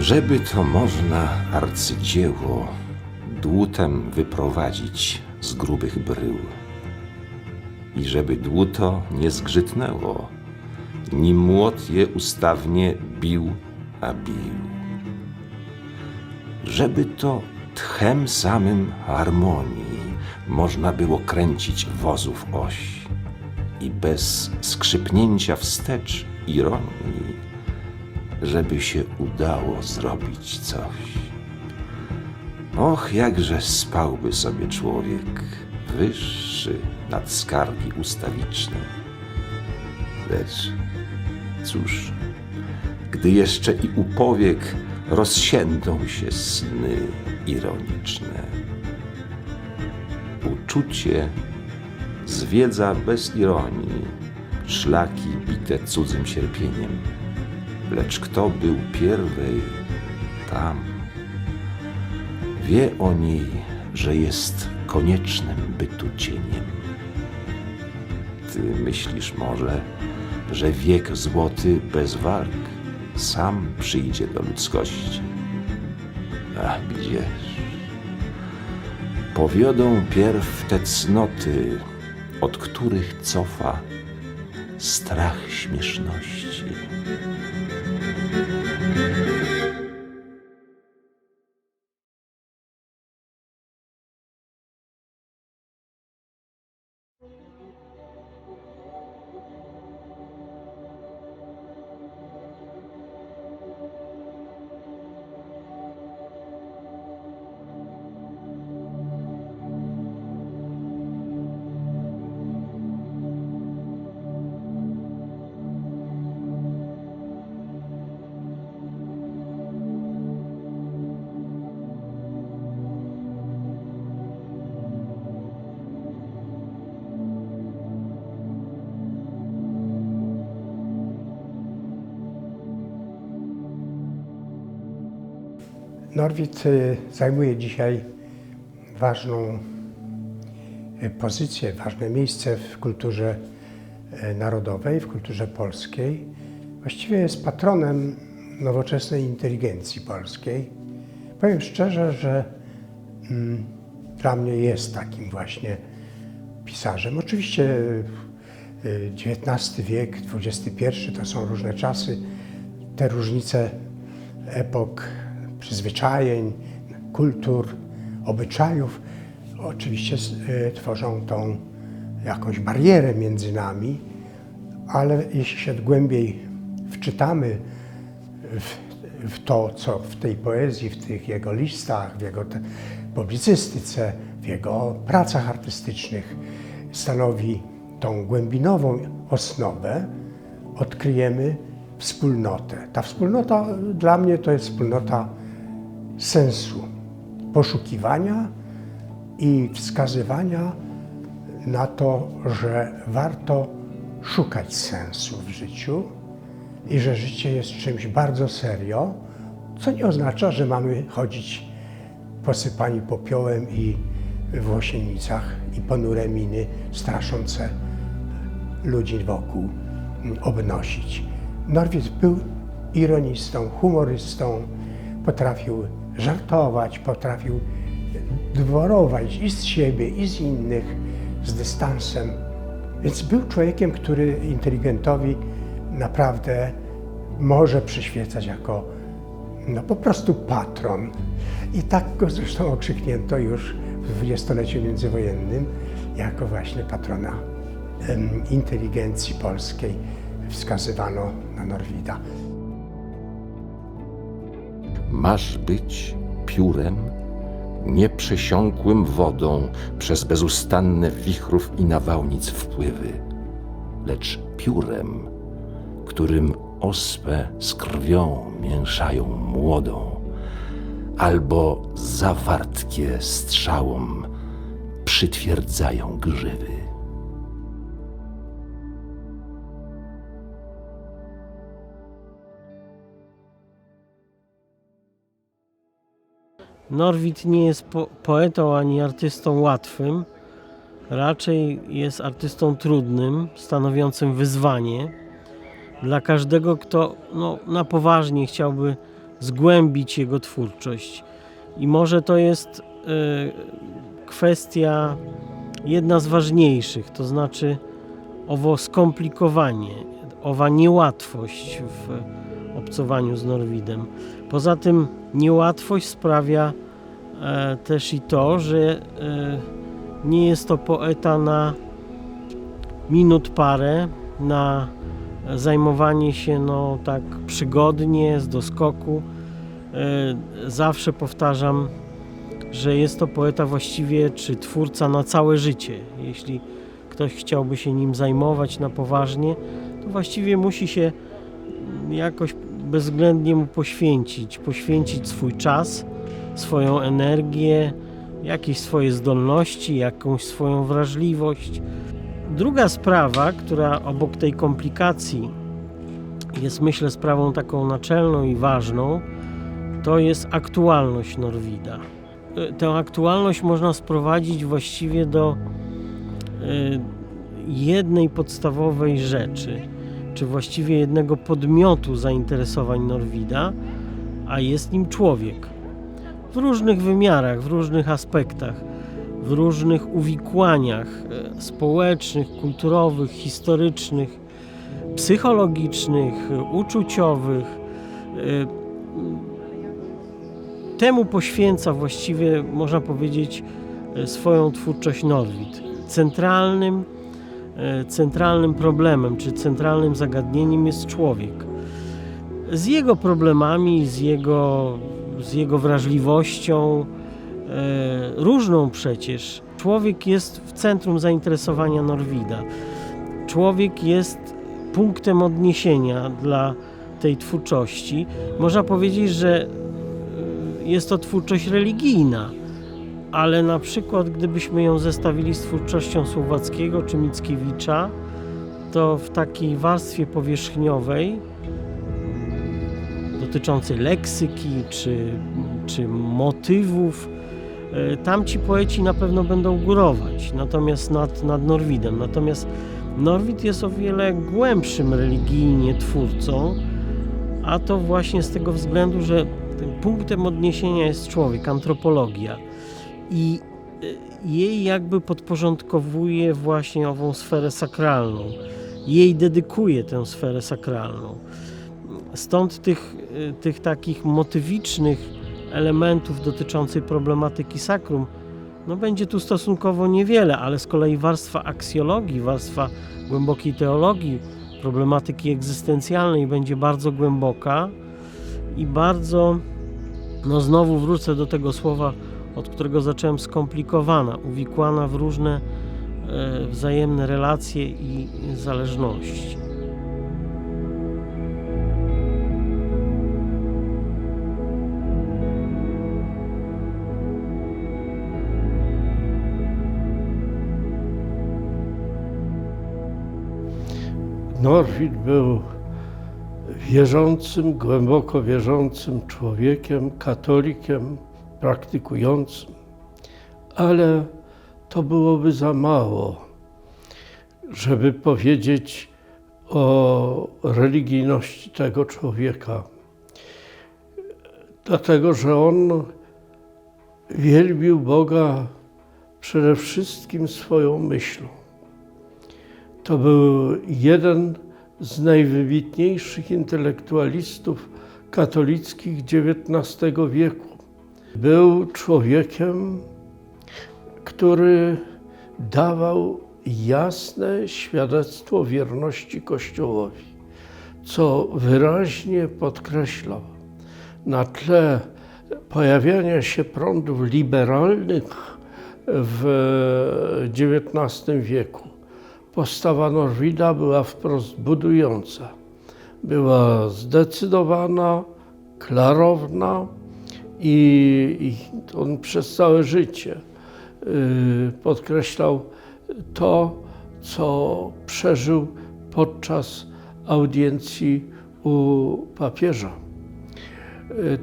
Żeby to można arcydzieło dłutem wyprowadzić z grubych brył i żeby dłuto nie zgrzytnęło, nim młot je ustawnie bił, a bił. Żeby to tchem samym harmonii można było kręcić wozów oś i bez skrzypnięcia wstecz ironii, żeby się udało zrobić coś. Och, jakże spałby sobie człowiek wyższy nad skargi ustawiczne. Lecz cóż, gdy jeszcze i u powiek rozsiędą się sny ironiczne. Uczucie zwiedza bez ironii szlaki bite cudzym cierpieniem. Lecz kto był pierwej tam, wie o niej, że jest koniecznym bytu cieniem. Ty myślisz może, że wiek złoty bez walk sam przyjdzie do ludzkości. Ach, gdzież? Powiodą pierw te cnoty, od których cofa strach śmieszności. Norwid zajmuje dzisiaj ważną pozycję, ważne miejsce w kulturze narodowej, w kulturze polskiej. Właściwie jest patronem nowoczesnej inteligencji polskiej. Powiem szczerze, że dla mnie jest takim właśnie pisarzem. Oczywiście XIX wiek, XXI to są różne czasy, te różnice epok, przyzwyczajeń, kultur, obyczajów oczywiście tworzą tą jakąś barierę między nami, ale jeśli się głębiej wczytamy w to, co w tej poezji, w tych jego listach, w jego publicystyce, w jego pracach artystycznych stanowi tą głębinową osnowę, odkryjemy wspólnotę. Ta wspólnota dla mnie to jest wspólnota sensu, poszukiwania i wskazywania na to, że warto szukać sensu w życiu i że życie jest czymś bardzo serio, co nie oznacza, że mamy chodzić posypani popiołem i w łosienicach i ponure miny straszące ludzi wokół obnosić. Norwid był ironistą, humorystą, potrafił żartować, potrafił dworować i z siebie, i z innych, z dystansem. Więc był człowiekiem, który inteligentowi naprawdę może przyświecać jako po prostu patron. I tak go zresztą okrzyknięto już w dwudziestoleciu międzywojennym jako właśnie patrona inteligencji polskiej. Wskazywano na Norwida. Masz być piórem nieprzesiąkłym wodą przez bezustanne wichrów i nawałnic wpływy, lecz piórem, którym ospę z krwią mięszają młodą, albo zawartkie strzałą przytwierdzają grzywy. Norwid nie jest poetą ani artystą łatwym, raczej jest artystą trudnym, stanowiącym wyzwanie dla każdego, kto na poważnie chciałby zgłębić jego twórczość. I może to jest kwestia jedna z ważniejszych, to znaczy owo skomplikowanie, owa niełatwość w obcowaniu z Norwidem. Poza tym niełatwość sprawia też i to, że nie jest to poeta na minut parę, na zajmowanie się tak przygodnie, z doskoku. Zawsze powtarzam, że jest to poeta właściwie, czy twórca na całe życie. Jeśli ktoś chciałby się nim zajmować na poważnie, to właściwie musi się jakoś bezwzględnie mu poświęcić swój czas, swoją energię, jakieś swoje zdolności, jakąś swoją wrażliwość. Druga sprawa, która obok tej komplikacji jest, myślę, sprawą taką naczelną i ważną, to jest aktualność Norwida. Tę aktualność można sprowadzić właściwie do jednej podstawowej rzeczy, czy właściwie jednego podmiotu zainteresowań Norwida, a jest nim człowiek. W różnych wymiarach, w różnych aspektach, w różnych uwikłaniach społecznych, kulturowych, historycznych, psychologicznych, uczuciowych. Temu poświęca właściwie, można powiedzieć, swoją twórczość Norwid. Centralnym problemem, czy centralnym zagadnieniem jest człowiek. Z jego problemami, z jego wrażliwością, różną przecież. Człowiek jest w centrum zainteresowania Norwida. Człowiek jest punktem odniesienia dla tej twórczości. Można powiedzieć, że jest to twórczość religijna, ale na przykład gdybyśmy ją zestawili z twórczością Słowackiego czy Mickiewicza, to w takiej warstwie powierzchniowej dotyczącej leksyki czy motywów, tamci poeci na pewno będą górować, natomiast nad Norwidem. Natomiast Norwid jest o wiele głębszym religijnie twórcą, a to właśnie z tego względu, że tym punktem odniesienia jest człowiek, antropologia. I jej jakby podporządkowuje właśnie ową sferę sakralną. Jej dedykuje tę sferę sakralną. Stąd tych takich motywicznych elementów dotyczących problematyki sakrum będzie tu stosunkowo niewiele, ale z kolei warstwa aksjologii, warstwa głębokiej teologii, problematyki egzystencjalnej będzie bardzo głęboka i bardzo, znowu wrócę do tego słowa, od którego zacząłem, skomplikowana, uwikłana w różne wzajemne relacje i zależności. Norwid był wierzącym, głęboko wierzącym człowiekiem, katolikiem, praktykującym, ale to byłoby za mało, żeby powiedzieć o religijności tego człowieka. Dlatego, że on wielbił Boga przede wszystkim swoją myślą. To był jeden z najwybitniejszych intelektualistów katolickich XIX wieku. Był człowiekiem, który dawał jasne świadectwo wierności Kościołowi, co wyraźnie podkreślał na tle pojawiania się prądów liberalnych w XIX wieku. Postawa Norwida była wprost budująca. Była zdecydowana, klarowna i on przez całe życie podkreślał to, co przeżył podczas audiencji u papieża.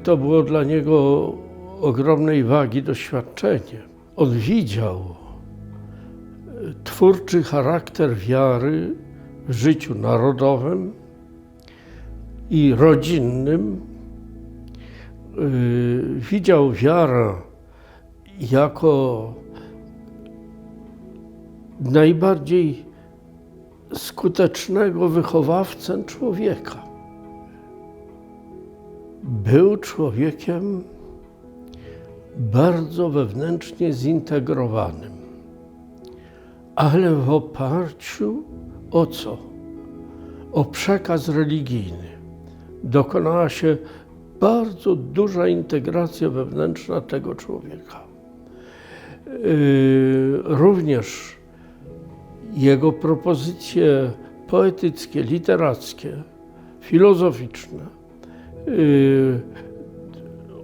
To było dla niego ogromnej wagi doświadczenie. On widział twórczy charakter wiary w życiu narodowym i rodzinnym widział wiarę jako najbardziej skutecznego wychowawcę człowieka. Był człowiekiem bardzo wewnętrznie zintegrowanym, ale w oparciu o co? O przekaz religijny. Dokonała się bardzo duża integracja wewnętrzna tego człowieka. Również jego propozycje poetyckie, literackie, filozoficzne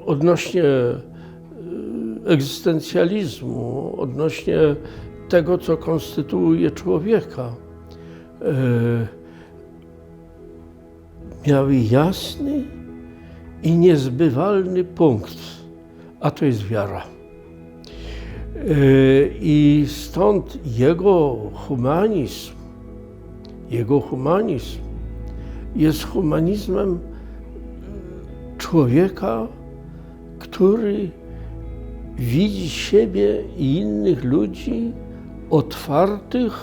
odnośnie egzystencjalizmu, odnośnie tego, co konstytuuje człowieka, miały jasny i niezbywalny punkt, a to jest wiara. I stąd jego humanizm jest humanizmem człowieka, który widzi siebie i innych ludzi otwartych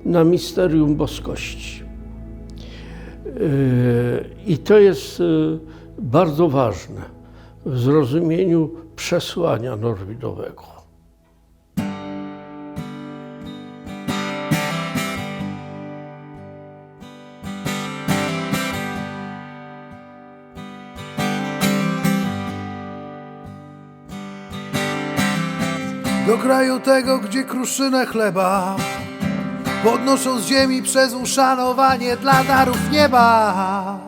na misterium boskości. I to jest bardzo ważne w zrozumieniu przesłania norwidowego. Do kraju tego, gdzie kruszynę chleba podnoszą z ziemi przez uszanowanie dla darów nieba.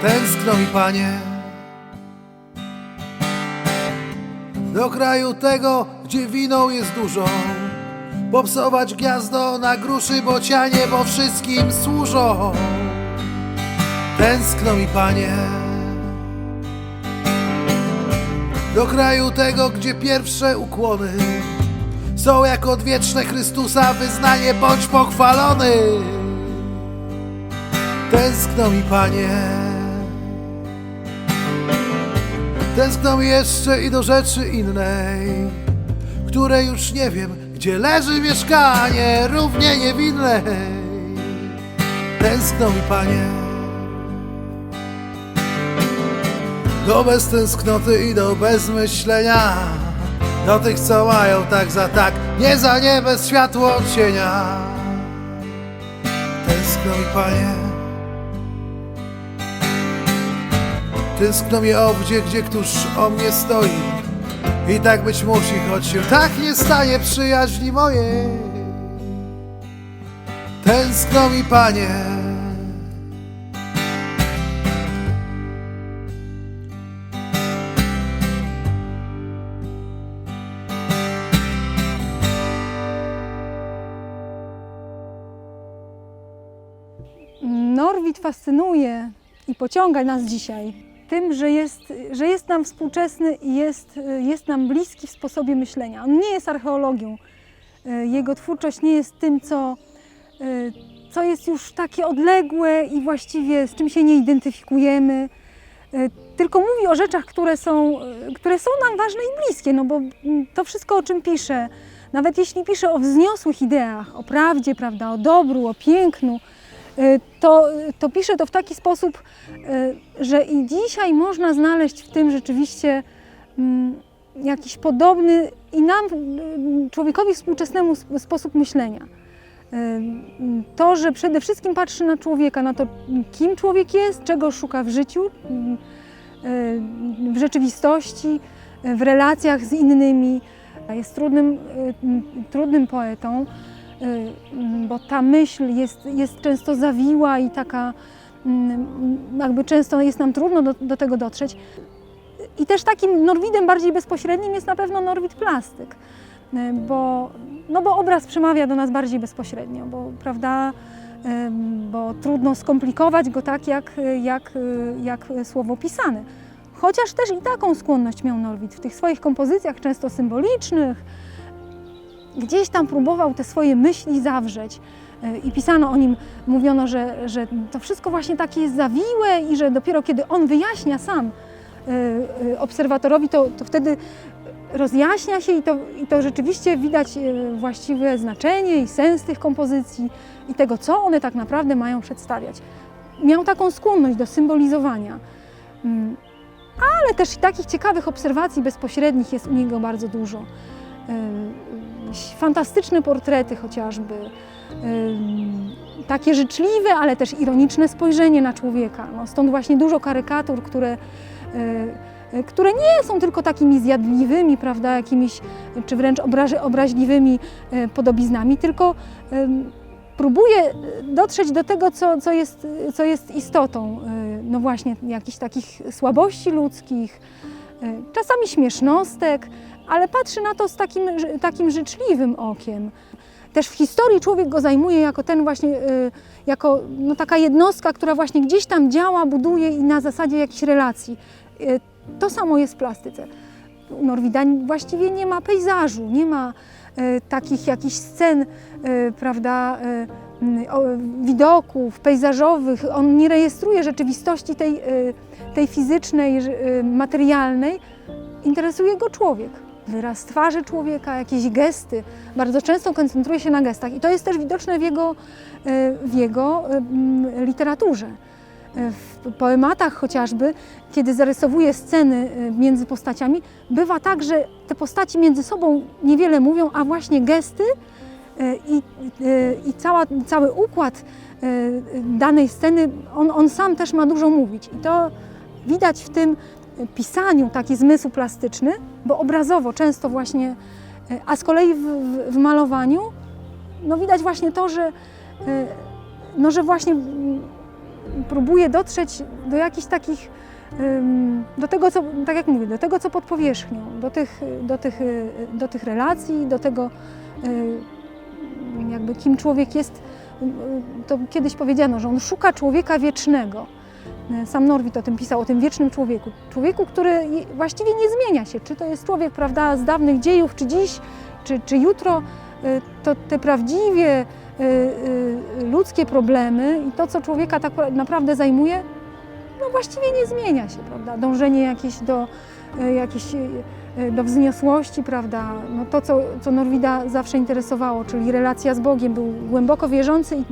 Tęskno mi, Panie. Do kraju tego, gdzie winą jest dużo, popsować gniazdo na gruszy bocianie, bo wszystkim służą. Tęskno mi, Panie. Do kraju tego, gdzie pierwsze ukłony są jak odwieczne Chrystusa wyznanie, bądź pochwalony. Tęskno mi, Panie. Tęskno mi jeszcze i do rzeczy innej, które już nie wiem, gdzie leży mieszkanie równie niewinnej. Tęskno mi, Panie. Do bez tęsknoty i do bezmyślenia, do tych, co mają tak za tak, nie za nie, bez światło od cienia. Tęskno mi, Panie. Tęskno mi owdzie, gdzie któż o mnie stoi. I tak być musi, choć się tak nie stanie, przyjaźni mojej. Tęskno mi, Panie. Norwid fascynuje i pociąga nas dzisiaj tym, że jest nam współczesny i jest nam bliski w sposobie myślenia. On nie jest archeologią. Jego twórczość nie jest tym, co jest już takie odległe i właściwie z czym się nie identyfikujemy, tylko mówi o rzeczach, które są nam ważne i bliskie, no bo to wszystko, o czym pisze, nawet jeśli pisze o wzniosłych ideach, o prawdzie, prawda, o dobru, o pięknu, to pisze to w taki sposób, że i dzisiaj można znaleźć w tym rzeczywiście jakiś podobny i nam, człowiekowi współczesnemu sposób myślenia. To, że przede wszystkim patrzy na człowieka, na to, kim człowiek jest, czego szuka w życiu, w rzeczywistości, w relacjach z innymi. Jest trudnym poetą, bo ta myśl jest często zawiła i taka, jakby często jest nam trudno do tego dotrzeć. I też takim Norwidem bardziej bezpośrednim jest na pewno Norwid Plastyk, bo obraz przemawia do nas bardziej bezpośrednio, prawda, bo trudno skomplikować go tak jak słowo pisane. Chociaż też i taką skłonność miał Norwid w tych swoich kompozycjach, często symbolicznych. Gdzieś tam próbował te swoje myśli zawrzeć i pisano o nim, mówiono, że to wszystko właśnie takie jest zawiłe i że dopiero kiedy on wyjaśnia sam obserwatorowi, to wtedy rozjaśnia się i to rzeczywiście widać właściwe znaczenie i sens tych kompozycji i tego, co one tak naprawdę mają przedstawiać. Miał taką skłonność do symbolizowania, ale też takich ciekawych obserwacji bezpośrednich jest u niego bardzo dużo. Fantastyczne portrety chociażby, takie życzliwe, ale też ironiczne spojrzenie na człowieka. No, stąd właśnie dużo karykatur, które nie są tylko takimi zjadliwymi, prawda, jakimiś, czy wręcz obraźliwymi podobiznami, tylko próbuje dotrzeć do tego, co jest istotą, no właśnie, jakichś takich słabości ludzkich, czasami śmiesznostek, ale patrzy na to z takim życzliwym okiem. Też w historii człowiek go zajmuje jako ten właśnie, jako no, taka jednostka, która właśnie gdzieś tam działa, buduje i na zasadzie jakichś relacji. To samo jest w plastyce. U Norwida właściwie nie ma pejzażu, nie ma takich jakichś scen, prawda, widoków pejzażowych. On nie rejestruje rzeczywistości tej fizycznej, materialnej. Interesuje go człowiek. Wyraz twarzy człowieka, jakieś gesty. Bardzo często koncentruje się na gestach i to jest też widoczne w jego literaturze. W poematach chociażby, kiedy zarysowuje sceny między postaciami, bywa tak, że te postaci między sobą niewiele mówią, a właśnie gesty i cały układ danej sceny, on sam też ma dużo mówić. I to widać w tym pisaniu, taki zmysł plastyczny, bo obrazowo często właśnie, a z kolei w malowaniu, no widać właśnie to, że właśnie próbuje dotrzeć do jakichś takich, do tego, co, tak jak mówię, do tego, co pod powierzchnią, do tych relacji, do tego, jakby kim człowiek jest. To kiedyś powiedziano, że on szuka człowieka wiecznego. Sam Norwid o tym pisał, o tym wiecznym człowieku. Człowieku, który właściwie nie zmienia się. Czy to jest człowiek, prawda, z dawnych dziejów, czy dziś, czy jutro, to te prawdziwie ludzkie problemy i to, co człowieka tak naprawdę zajmuje, no właściwie nie zmienia się, prawda? Dążenie jakieś do wzniosłości, prawda? No to, co Norwida zawsze interesowało, czyli relacja z Bogiem. Był głęboko wierzący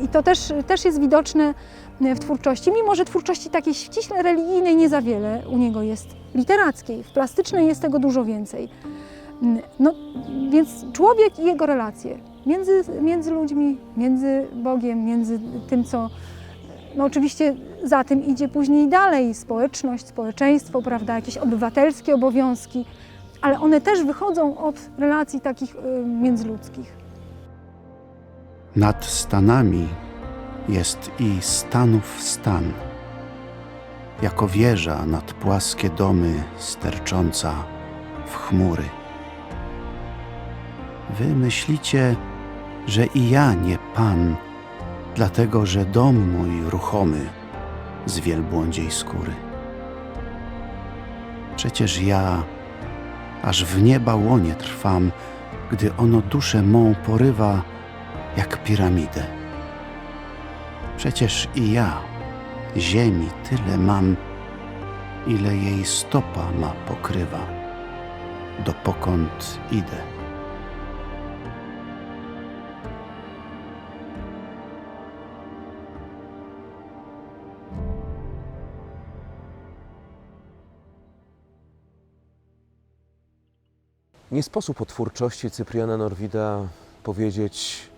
i to też jest widoczne w twórczości, mimo że twórczości takiej ściśle religijnej nie za wiele u niego jest, literackiej, w plastycznej jest tego dużo więcej. No, więc człowiek i jego relacje między ludźmi, między Bogiem, między tym, co no oczywiście za tym idzie później dalej społeczność, społeczeństwo, prawda, jakieś obywatelskie obowiązki, ale one też wychodzą od relacji takich międzyludzkich. Nad stanami jest i stanów stan, jako wieża nad płaskie domy stercząca w chmury. Wy myślicie, że i ja nie Pan, dlatego że dom mój ruchomy z wielbłądziej skóry. Przecież ja aż w nieba łonie trwam, gdy ono duszę mą porywa jak piramidę. Przecież i ja ziemi tyle mam, ile jej stopa ma pokrywa, dopokąd idę. Nie sposób o twórczości Cypriana Norwida powiedzieć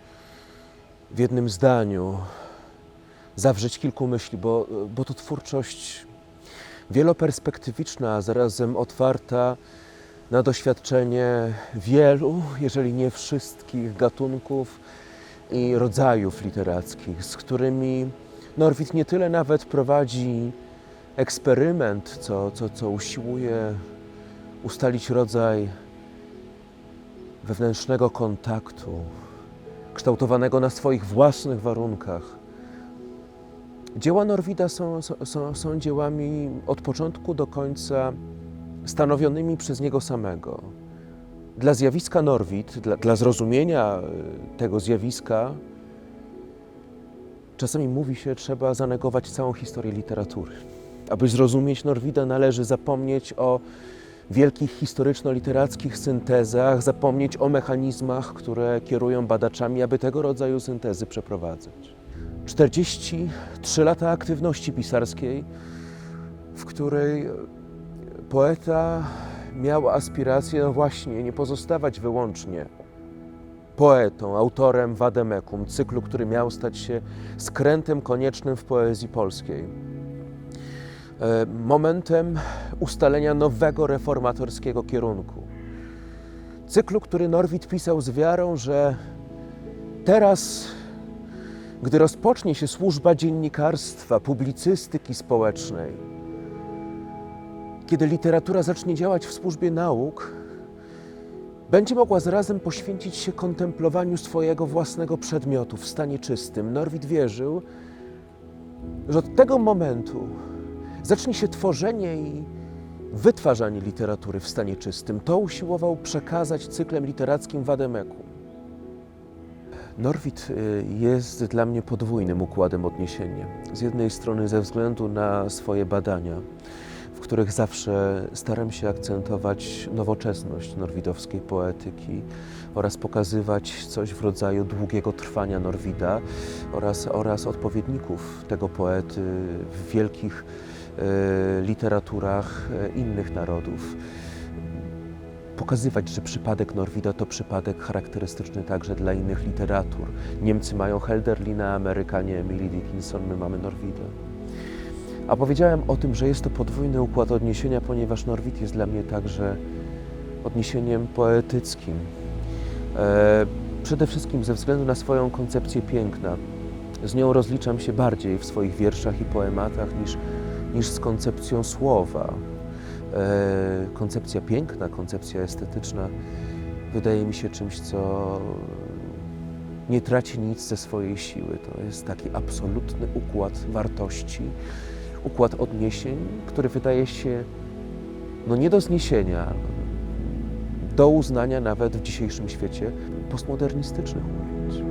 w jednym zdaniu, zawrzeć kilku myśli, bo to twórczość wieloperspektywiczna, a zarazem otwarta na doświadczenie wielu, jeżeli nie wszystkich gatunków i rodzajów literackich, z którymi Norwid nie tyle nawet prowadzi eksperyment, co usiłuje ustalić rodzaj wewnętrznego kontaktu, kształtowanego na swoich własnych warunkach. Dzieła Norwida są dziełami od początku do końca stanowionymi przez niego samego. Dla zjawiska Norwid, dla zrozumienia tego zjawiska, czasami mówi się, trzeba zanegować całą historię literatury. Aby zrozumieć Norwida, należy zapomnieć o wielkich historyczno-literackich syntezach, zapomnieć o mechanizmach, które kierują badaczami, aby tego rodzaju syntezy przeprowadzać. 43 lata aktywności pisarskiej, w której poeta miał aspirację, no właśnie, nie pozostawać wyłącznie poetą, autorem Vademekum, cyklu, który miał stać się skrętem koniecznym w poezji polskiej. Momentem ustalenia nowego reformatorskiego kierunku. Cyklu, który Norwid pisał z wiarą, że teraz, gdy rozpocznie się służba dziennikarstwa, publicystyki społecznej, kiedy literatura zacznie działać w służbie nauk, będzie mogła zarazem poświęcić się kontemplowaniu swojego własnego przedmiotu w stanie czystym. Norwid wierzył, że od tego momentu zacznie się tworzenie i wytwarzanie literatury w stanie czystym. To usiłował przekazać cyklem literackim Vademekum. Norwid jest dla mnie podwójnym układem odniesienia. Z jednej strony ze względu na swoje badania, w których zawsze staram się akcentować nowoczesność norwidowskiej poetyki oraz pokazywać coś w rodzaju długiego trwania Norwida oraz odpowiedników tego poety w wielkich literaturach innych narodów. Pokazywać, że przypadek Norwida to przypadek charakterystyczny także dla innych literatur. Niemcy mają Hölderlina, Amerykanie Emily Dickinson, my mamy Norwida. A powiedziałem o tym, że jest to podwójny układ odniesienia, ponieważ Norwid jest dla mnie także odniesieniem poetyckim. Przede wszystkim ze względu na swoją koncepcję piękna. Z nią rozliczam się bardziej w swoich wierszach i poematach niż z koncepcją słowa. Koncepcja piękna, koncepcja estetyczna wydaje mi się czymś, co nie traci nic ze swojej siły. To jest taki absolutny układ wartości, układ odniesień, który wydaje się nie do zniesienia, do uznania nawet w dzisiejszym świecie postmodernistycznych ujęć.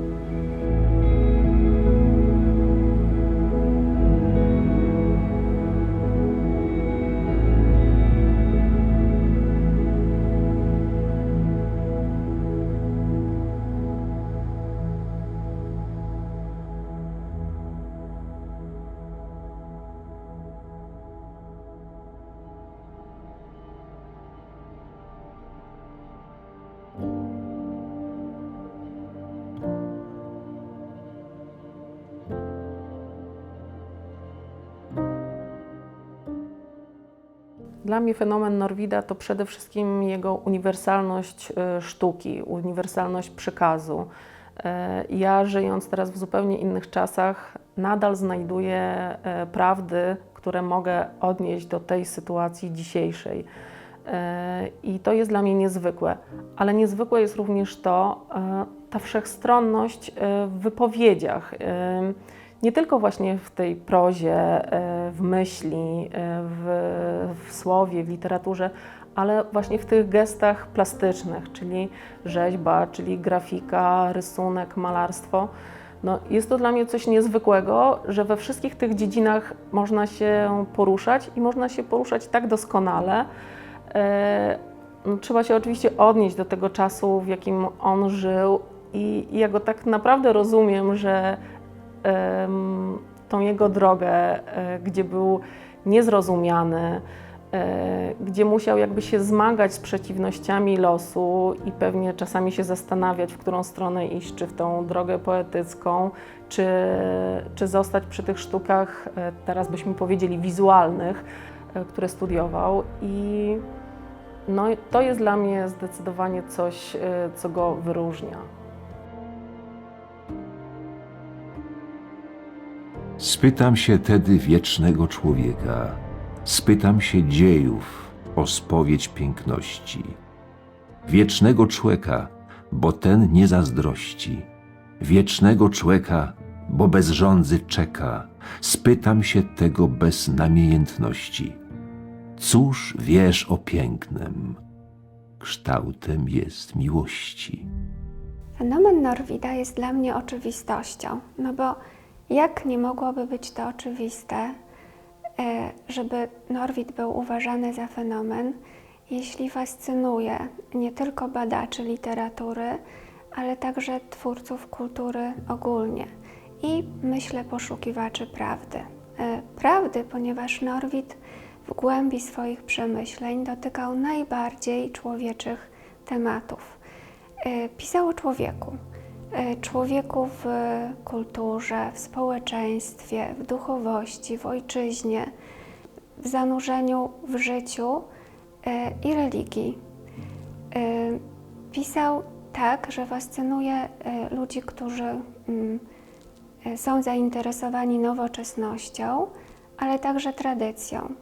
Dla mnie fenomen Norwida to przede wszystkim jego uniwersalność sztuki, uniwersalność przekazu. Ja, żyjąc teraz w zupełnie innych czasach, nadal znajduję prawdy, które mogę odnieść do tej sytuacji dzisiejszej. I to jest dla mnie niezwykłe. Ale niezwykłe jest również ta wszechstronność w wypowiedziach. Nie tylko właśnie w tej prozie, w myśli, w słowie, w literaturze, ale właśnie w tych gestach plastycznych, czyli rzeźba, czyli grafika, rysunek, malarstwo. Jest to dla mnie coś niezwykłego, że we wszystkich tych dziedzinach można się poruszać i można się poruszać tak doskonale. Trzeba się oczywiście odnieść do tego czasu, w jakim on żył i ja go tak naprawdę rozumiem, że tą jego drogę, gdzie był niezrozumiany, gdzie musiał jakby się zmagać z przeciwnościami losu i pewnie czasami się zastanawiać, w którą stronę iść, czy w tą drogę poetycką, czy zostać przy tych sztukach, teraz byśmy powiedzieli wizualnych, które studiował. I to jest dla mnie zdecydowanie coś, co go wyróżnia. Spytam się tedy wiecznego człowieka, spytam się dziejów o spowiedź piękności. Wiecznego człeka, bo ten nie zazdrości. Wiecznego człeka, bo bez żądzy czeka. Spytam się tego bez namiętności. Cóż wiesz o pięknem? Kształtem jest miłości. Fenomen Norwida jest dla mnie oczywistością, bo jak nie mogłoby być to oczywiste, żeby Norwid był uważany za fenomen, jeśli fascynuje nie tylko badaczy literatury, ale także twórców kultury ogólnie i myślę poszukiwaczy prawdy. Prawdy, ponieważ Norwid w głębi swoich przemyśleń dotykał najbardziej człowieczych tematów. Pisał o człowieku. Człowieku w kulturze, w społeczeństwie, w duchowości, w ojczyźnie, w zanurzeniu w życiu i religii. Pisał tak, że fascynuje ludzi, którzy są zainteresowani nowoczesnością, ale także tradycją.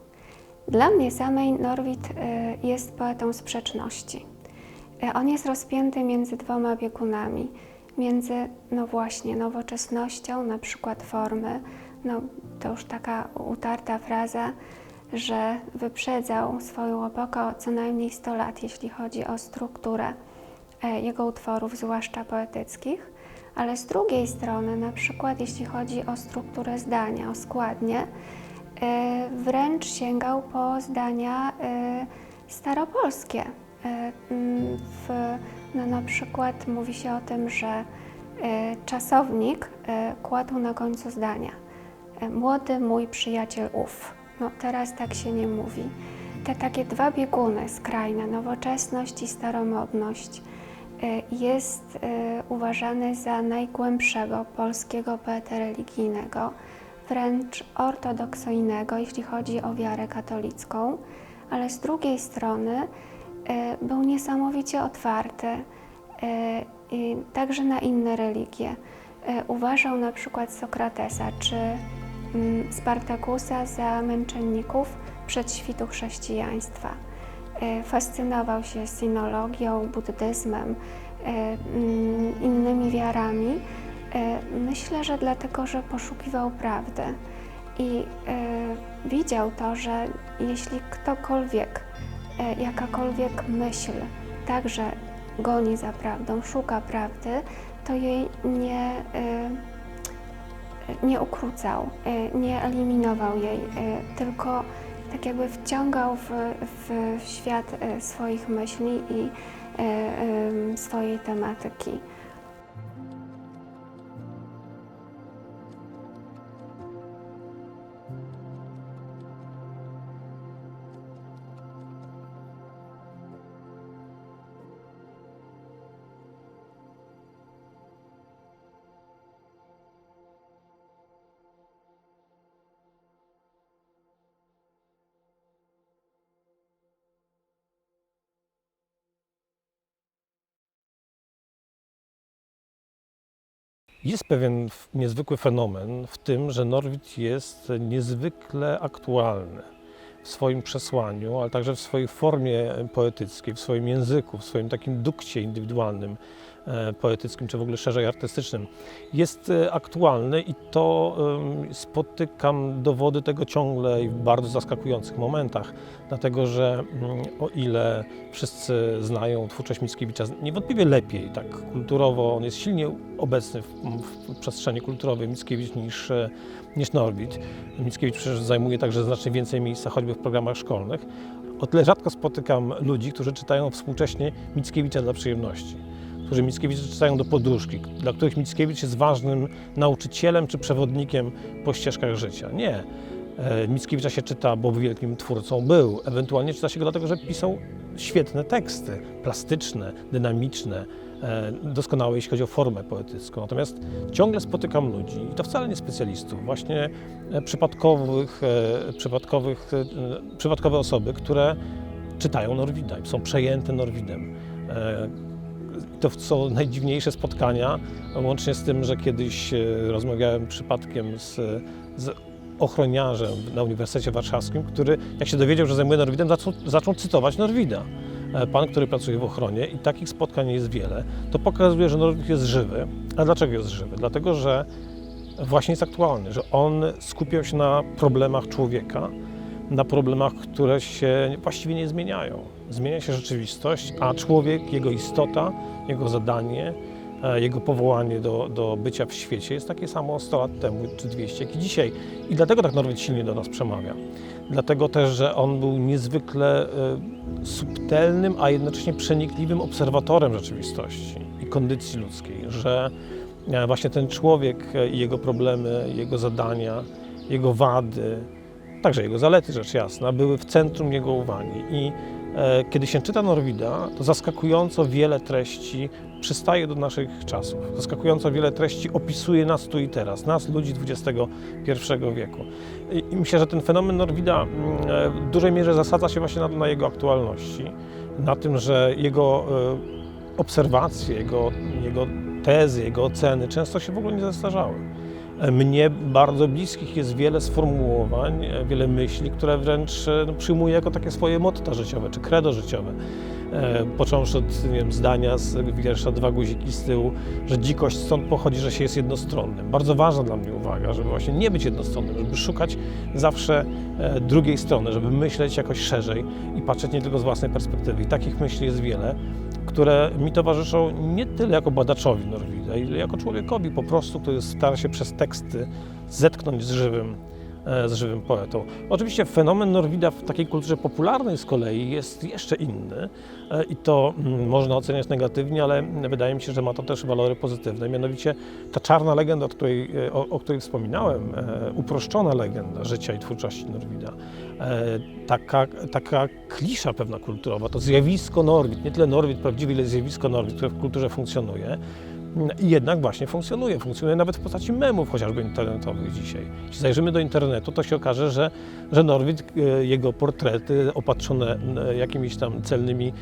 Dla mnie samej Norwid jest poetą sprzeczności. On jest rozpięty między dwoma biegunami. Między, no właśnie, nowoczesnością, na przykład formy, no to już taka utarta fraza, że wyprzedzał swoją epokę o co najmniej 100 lat, jeśli chodzi o strukturę jego utworów, zwłaszcza poetyckich, ale z drugiej strony, na przykład jeśli chodzi o strukturę zdania, o składnię, wręcz sięgał po zdania staropolskie. Na przykład mówi się o tym, że czasownik kładł na końcu zdania. Młody mój przyjaciel ów. No teraz tak się nie mówi. Te takie dwa bieguny skrajne, nowoczesność i staromodność, jest uważany za najgłębszego polskiego poetę religijnego, wręcz ortodoksyjnego, jeśli chodzi o wiarę katolicką, ale z drugiej strony był niesamowicie otwarty także na inne religie. Uważał na przykład Sokratesa czy Spartakusa za męczenników przedświtu chrześcijaństwa. Fascynował się sinologią, buddyzmem, innymi wiarami. Myślę, że dlatego, że poszukiwał prawdy i widział to, że jeśli ktokolwiek, jakakolwiek myśl także goni za prawdą, szuka prawdy, to jej nie ukrócał, nie eliminował jej, tylko tak jakby wciągał w świat swoich myśli i swojej tematyki. Jest pewien niezwykły fenomen w tym, że Norwid jest niezwykle aktualny w swoim przesłaniu, ale także w swojej formie poetyckiej, w swoim języku, w swoim takim dukcie indywidualnym, poetyckim, czy w ogóle szerzej artystycznym. Jest aktualny i to spotykam dowody tego ciągle i w bardzo zaskakujących momentach, dlatego że o ile wszyscy znają twórczość Mickiewicza niewątpliwie lepiej, tak kulturowo, on jest silnie obecny w przestrzeni kulturowej Mickiewicz niż Norwid. Mickiewicz przecież zajmuje także znacznie więcej miejsca, choćby w programach szkolnych. O tyle rzadko spotykam ludzi, którzy czytają współcześnie Mickiewicza dla przyjemności, którzy Mickiewicza czytają do podróżki, dla których Mickiewicz jest ważnym nauczycielem czy przewodnikiem po ścieżkach życia. Nie. Mickiewicza się czyta, bo wielkim twórcą był. Ewentualnie czyta się go dlatego, że pisał świetne teksty, plastyczne, dynamiczne, doskonałe, jeśli chodzi o formę poetycką. Natomiast ciągle spotykam ludzi, i to wcale nie specjalistów, właśnie przypadkowe osoby, które czytają Norwida i są przejęte Norwidem. To są najdziwniejsze spotkania, łącznie z tym, że kiedyś rozmawiałem przypadkiem z ochroniarzem na Uniwersytecie Warszawskim, który, jak się dowiedział, że zajmuje Norwidem, zaczął cytować Norwida. Pan, który pracuje w ochronie, i takich spotkań jest wiele. To pokazuje, że Norwid jest żywy. A dlaczego jest żywy? Dlatego, że właśnie jest aktualny, że on skupiał się na problemach człowieka, na problemach, które się właściwie nie zmieniają. Zmienia się rzeczywistość, a człowiek, jego istota, jego zadanie jego powołanie do bycia w świecie jest takie samo 100 lat temu czy 200, jak i dzisiaj. I dlatego tak Norwid silnie do nas przemawia. Dlatego też, że on był niezwykle subtelnym, a jednocześnie przenikliwym obserwatorem rzeczywistości i kondycji ludzkiej, że właśnie ten człowiek i jego problemy, jego zadania, jego wady, także jego zalety, rzecz jasna, były w centrum jego uwagi. I kiedy się czyta Norwida, to zaskakująco wiele treści przystaje do naszych czasów. Zaskakująco wiele treści opisuje nas tu i teraz, nas, ludzi XXI wieku. I myślę, że ten fenomen Norwida w dużej mierze zasadza się właśnie na jego aktualności, na tym, że jego obserwacje, jego tezy, jego oceny często się w ogóle nie zestarzały. Mnie bardzo bliskich jest wiele sformułowań, wiele myśli, które wręcz przyjmuję jako takie swoje motto życiowe czy credo życiowe. Począwszy od zdania z wiersza Dwa guziki z tyłu, że dzikość stąd pochodzi, że się jest jednostronnym. Bardzo ważna dla mnie uwaga, żeby właśnie nie być jednostronnym, żeby szukać zawsze drugiej strony, żeby myśleć jakoś szerzej i patrzeć nie tylko z własnej perspektywy. I takich myśli jest wiele, które mi towarzyszą nie tyle jako badaczowi Norwida, ile jako człowiekowi po prostu, który stara się przez teksty zetknąć z żywym poetą. Oczywiście fenomen Norwida w takiej kulturze popularnej z kolei jest jeszcze inny i to można oceniać negatywnie, ale wydaje mi się, że ma to też walory pozytywne. Mianowicie ta czarna legenda, o której wspominałem, uproszczona legenda życia i twórczości Norwida, taka klisza pewna kulturowa, to zjawisko Norwid, nie tyle Norwid prawdziwy, ile zjawisko Norwid, które w kulturze funkcjonuje, i jednak właśnie funkcjonuje nawet w postaci memów chociażby internetowych dzisiaj. Jeśli zajrzymy do internetu, to się okaże, że Norwid, jego portrety opatrzone jakimiś tam celnymi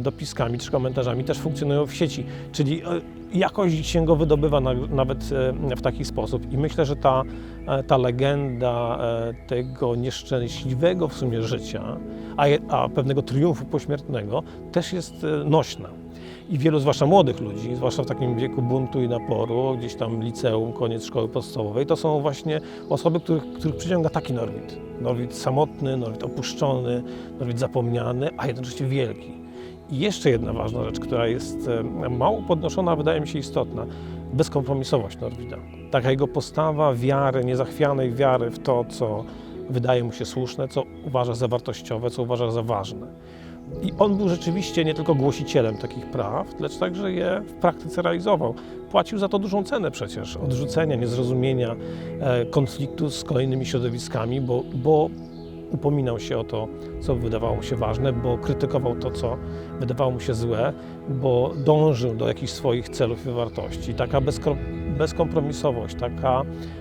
dopiskami czy komentarzami też funkcjonują w sieci. Czyli jakoś się go wydobywa nawet w taki sposób. I myślę, że ta legenda tego nieszczęśliwego w sumie życia, a pewnego triumfu pośmiertnego też jest nośna. I wielu, zwłaszcza młodych ludzi, zwłaszcza w takim wieku buntu i naporu, gdzieś tam liceum, koniec szkoły podstawowej, to są właśnie osoby, których przyciąga taki Norwid. Norwid samotny, Norwid opuszczony, Norwid zapomniany, a jednocześnie wielki. I jeszcze jedna ważna rzecz, która jest mało podnoszona, a wydaje mi się istotna. Bezkompromisowość Norwida. Taka jego postawa wiary, niezachwianej wiary w to, co wydaje mu się słuszne, co uważa za wartościowe, co uważa za ważne. I on był rzeczywiście nie tylko głosicielem takich praw, lecz także je w praktyce realizował. Płacił za to dużą cenę przecież, odrzucenia, niezrozumienia, konfliktu z kolejnymi środowiskami, bo upominał się o to, co wydawało mu się ważne, bo krytykował to, co wydawało mu się złe, bo dążył do jakichś swoich celów i wartości. Taka bezkompromisowość,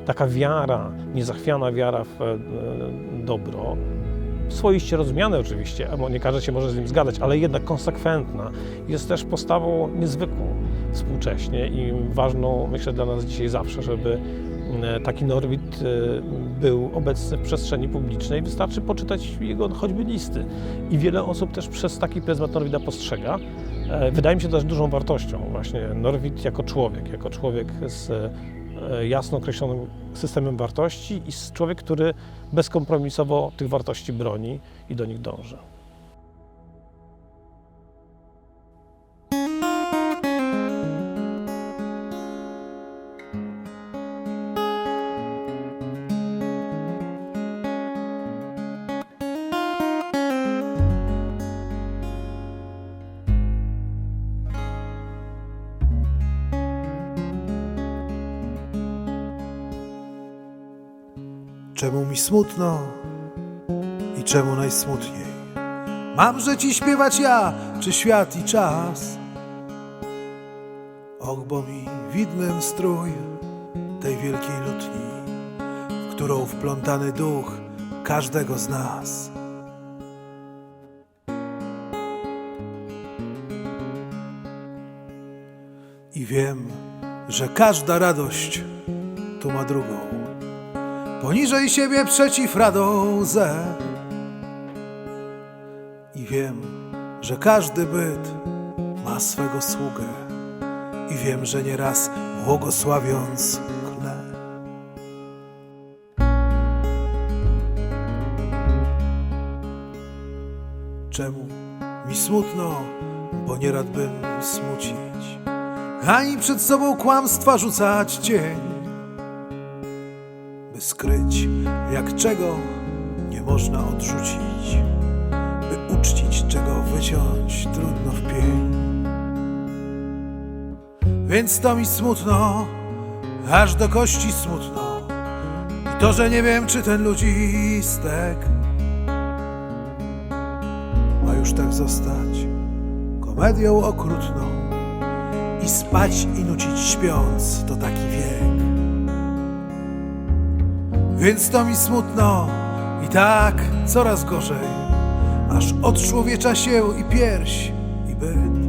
taka wiara, niezachwiana wiara w dobro, swoiście rozumiane oczywiście, bo nie każdy się może z nim zgadzać, ale jednak konsekwentna, jest też postawą niezwykłą współcześnie i ważną, myślę, dla nas dzisiaj zawsze, żeby taki Norwid był obecny w przestrzeni publicznej. Wystarczy poczytać jego choćby listy. I wiele osób też przez taki pryzmat Norwida postrzega. Wydaje mi się też dużą wartością właśnie Norwid jako człowiek z jasno określonym systemem wartości i człowiek, który bezkompromisowo tych wartości broni i do nich dąży. Czemu mi smutno i czemu najsmutniej? Mamże ci śpiewać ja, czy świat i czas? Och, bo mi widmem strój tej wielkiej lutni, w którą wplątany duch każdego z nas. I wiem, że każda radość tu ma drugą. Poniżej siebie przeciw radąze. I wiem, że każdy byt ma swego sługę. I wiem, że nieraz błogosławiąc klnę. Czemu mi smutno, bo nie rad bym smucić. ani przed sobą kłamstwa rzucać cień, by skryć, jak czego nie można odrzucić, by uczcić, czego wyciąć trudno w pień. Więc to mi smutno, aż do kości smutno, i to, że nie wiem, czy ten ludzistek ma już tak zostać komedią okrutną i spać i nucić śpiąc, to taki wiek. Więc to mi smutno i tak coraz gorzej, aż odczłowiecza się i pierś, i byt.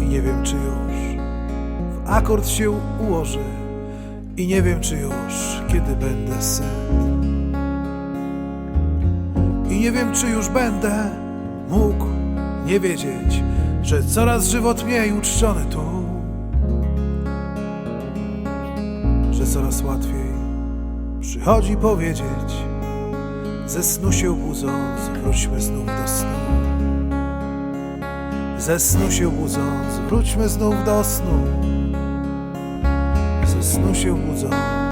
I nie wiem, czy już w akord się ułoży, i nie wiem, czy już kiedy będę syt. I nie wiem, czy już będę mógł nie wiedzieć, że coraz żywot mniej uczczony tu, że coraz łatwiej przychodzi powiedzieć: ze snu się budząc, wróćmy znów do snu. Ze snu się budząc, wróćmy znów do snu. Ze snu się budząc,